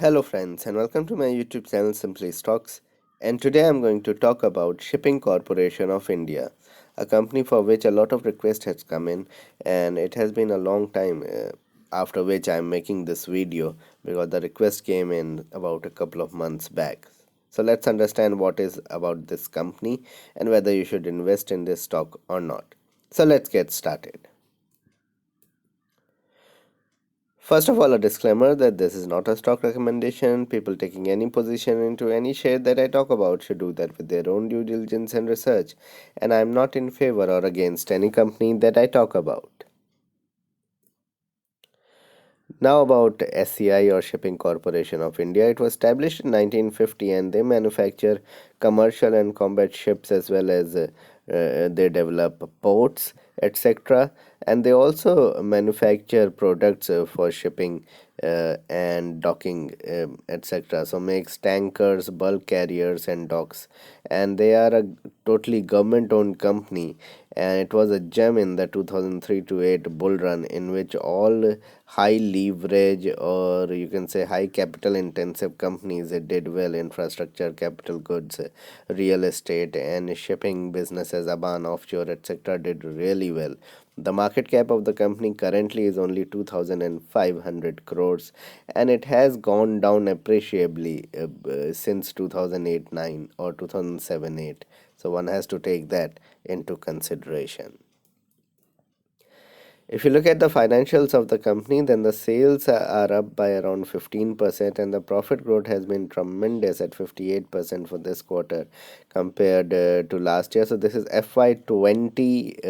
Hello, friends, and welcome to my YouTube channel Simply Stocks. And today I'm going to talk about Shipping Corporation of India, a company for which a lot of request has come in, and it has been a long time after which I'm making this video because the request came in about a couple of months back. So let's understand what is about this company and whether you should invest in this stock or not. So let's get started. First of all, a disclaimer that this is not a stock recommendation. People taking any position into any share that I talk about should do that with their own due diligence and research. And I'm not in favor or against any company that I talk about. Now about SCI or Shipping Corporation of India. It was established in 1950 and they manufacture commercial and combat ships as well as they develop ports, etc. And they also manufacture products for shipping and docking, etc. So makes tankers, bulk carriers, and docks. And they are a totally government-owned company. And it was a gem in the 2003 to 8 bull run in which all high leverage or you can say high capital intensive companies did well. Infrastructure, capital goods, real estate, and shipping businesses, Aban, offshore, etc. did really well. The market cap of the company currently is only 2,500 crores and it has gone down appreciably since 2008-9 or 2007-8. So one has to take that into consideration. If you look at the financials of the company, then the sales are up by around 15%, and the profit growth has been tremendous at 58% for this quarter compared to last year. So, this is FY20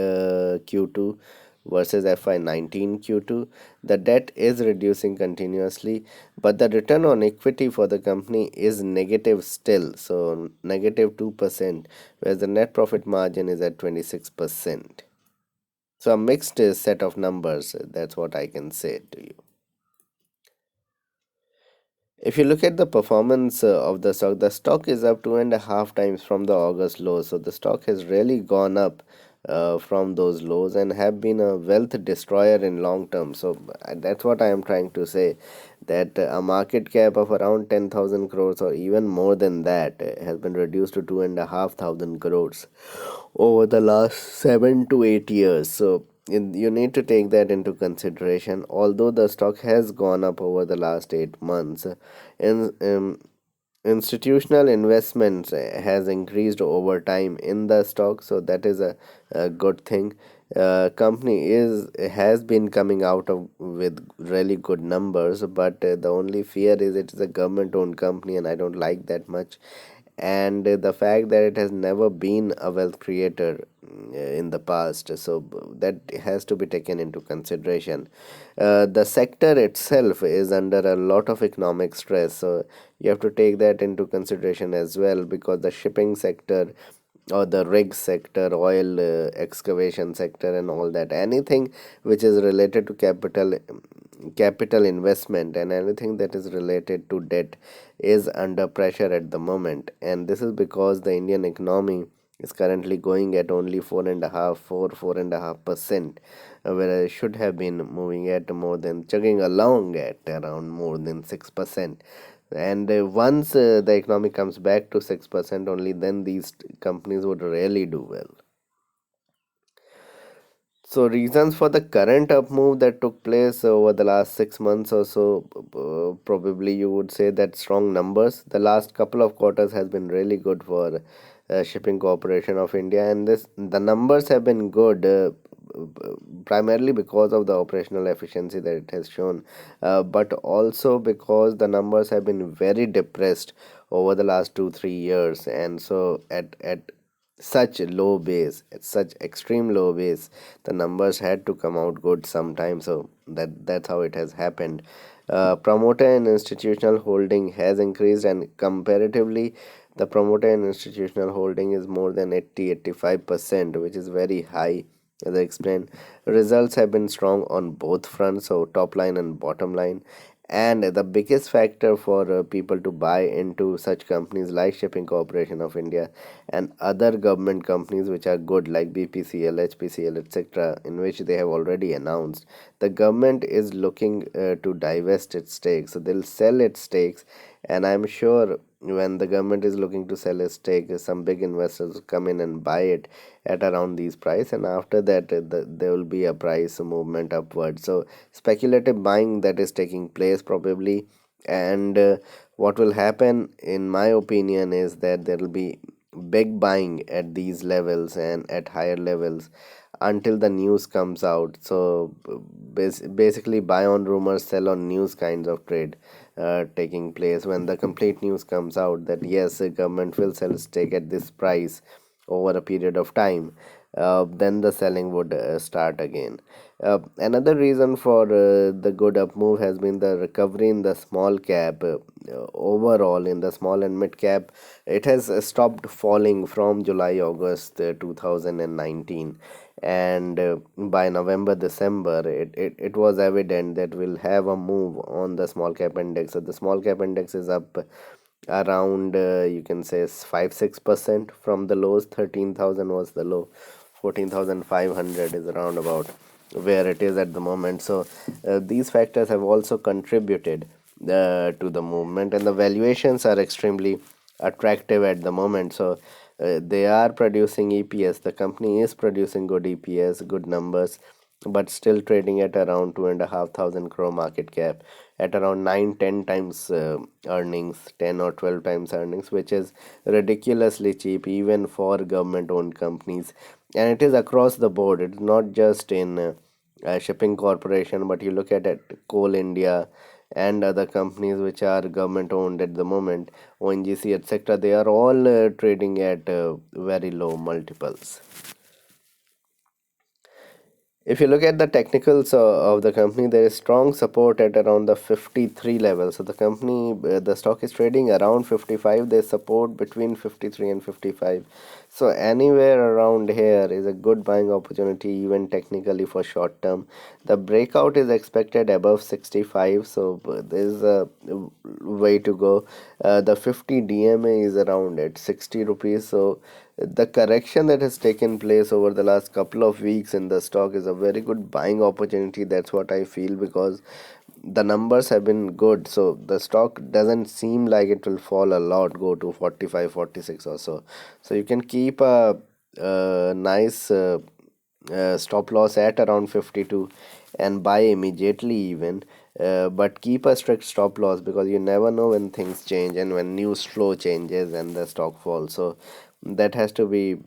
Q2 versus FY19 Q2. The debt is reducing continuously, but the return on equity for the company is negative still, so negative 2%, whereas the net profit margin is at 26%. So a mixed set of numbers, that's what I can say to you. If you look at the performance of the stock is up 2.5 times from the August lows. So the stock has really gone up from those lows and have been a wealth destroyer in long term. So that's what I am trying to say, that a market cap of around 10,000 crores or even more than that has been reduced to 2,500 crores over the last 7 to 8 years. So you need to take that into consideration. Although the stock has gone up over the last 8 months, in institutional investments has increased over time in the stock, so that is a good thing. Company is has been coming out of with really good numbers, but the only fear is it is a government owned company and I don't like that much. And the fact that it has never been a wealth creator in the past, so that has to be taken into consideration. The sector itself is under a lot of economic stress, so you have to take that into consideration as well, because the shipping sector or the rig sector, oil excavation sector, and all that, anything which is related to capital investment and anything that is related to debt is under pressure at the moment. And this is because the Indian economy is currently going at only 4.5%, whereas it should have been moving at more than chugging along at around more than 6%. And once the economy comes back to 6%, only then these companies would really do well. So, reasons for the current up move that took place over the last 6 months or so, probably you would say that strong numbers. The last couple of quarters has been really good for Shipping Corporation of India, and this the numbers have been good. Primarily because of the operational efficiency that it has shown, but also because the numbers have been very depressed over the last 2 3 years, and so at such low base, at such extreme low base, the numbers had to come out good sometime. So that's how it has happened. Promoter and institutional holding has increased, and comparatively the promoter and institutional holding is more than 80 85%, which is very high. As I explained, results have been strong on both fronts, so top line and bottom line. And the biggest factor for people to buy into such companies like Shipping Corporation of India and other government companies which are good like BPCL, HPCL, etc., in which they have already announced the government is looking to divest its stakes. So they'll sell its stakes, and I'm sure when the government is looking to sell a stake, some big investors will come in and buy it at around these price, and after that there will be a price movement upward. So speculative buying that is taking place probably, and what will happen in my opinion is that there will be big buying at these levels and at higher levels until the news comes out. So basically buy on rumors, sell on news kinds of trade taking place. When the complete news comes out that yes, the government will sell stake at this price over a period of time, then the selling would start again. Another reason for the good up move has been the recovery in the small cap. Overall, in the small and mid cap, it has stopped falling from July August 2019, and by November December, it was evident that we'll have a move on the small cap index. So the small cap index is up around you can say 5-6% from the lows. 13,000 was the low, 14,500 is around about where it is at the moment. So these factors have also contributed to the movement, and the valuations are extremely attractive at the moment. So they are producing EPS. The company is producing good EPS, good numbers, but still trading at around 2,500 crore market cap at around 9-10 times earnings, 10 or 12 times earnings, which is ridiculously cheap even for government owned companies. And it is across the board, it's not just in shipping corporation, but you look at it, Coal India and other companies which are government owned at the moment, ONGC, etc., they are all trading at very low multiples. If you look at the technicals of the company, there is strong support at around the 53 level. So the company, the stock is trading around 55. They support between 53 and 55. So anywhere around here is a good buying opportunity, even technically for short term. The breakout is expected above 65. So there's a way to go. The 50 DMA is around at 60 rupees. So the correction that has taken place over the last couple of weeks in the stock is a very good buying opportunity. That's what I feel, because the numbers have been good. So the stock doesn't seem like it will fall a lot, go to 45, 46 or so. So you can keep a nice stop loss at around 52 and buy immediately even. But keep a strict stop loss, because you never know when things change and when news flow changes and the stock falls. So that has to be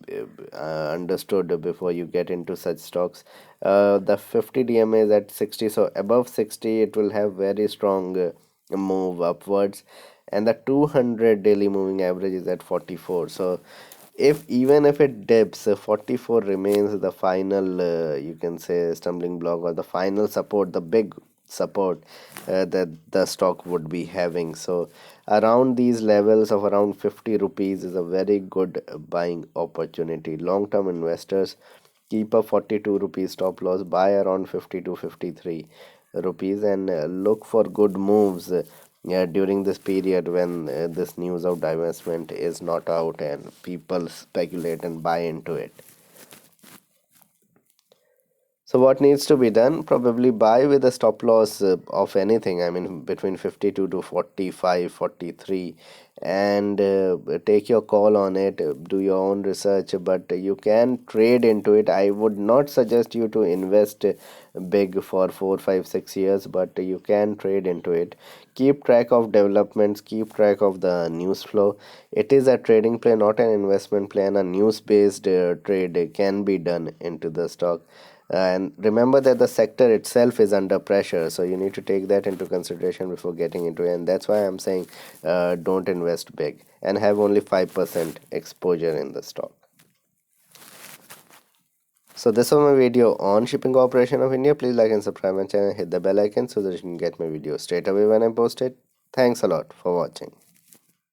understood before you get into such stocks. The 50 DMA is at 60, so above 60 it will have very strong move upwards, and the 200 daily moving average is at 44. So if even if it dips, 44 remains the final you can say stumbling block, or the final support, the big support that the stock would be having. So around these levels of around 50 rupees is a very good buying opportunity. Long term investors, keep a 42 rupees stop loss, buy around 50 to 53 rupees, and look for good moves yeah, during this period when this news of divestment is not out and people speculate and buy into it. So what needs to be done? Probably buy with a stop loss of anything. I mean, between 52 to 45, 43, and take your call on it. Do your own research, but you can trade into it. I would not suggest you to invest big for 4, 5, 6 years, but you can trade into it. Keep track of developments. Keep track of the news flow. It is a trading play, not an investment plan. A news-based trade can be done into the stock, and remember that the sector itself is under pressure, so you need to take that into consideration before getting into it. And that's why I'm saying don't invest big and have only 5% exposure in the stock. So this was my video on Shipping Corporation of India. Please like and subscribe my channel, hit the bell icon so that you can get my video straight away when I post it. Thanks a lot for watching.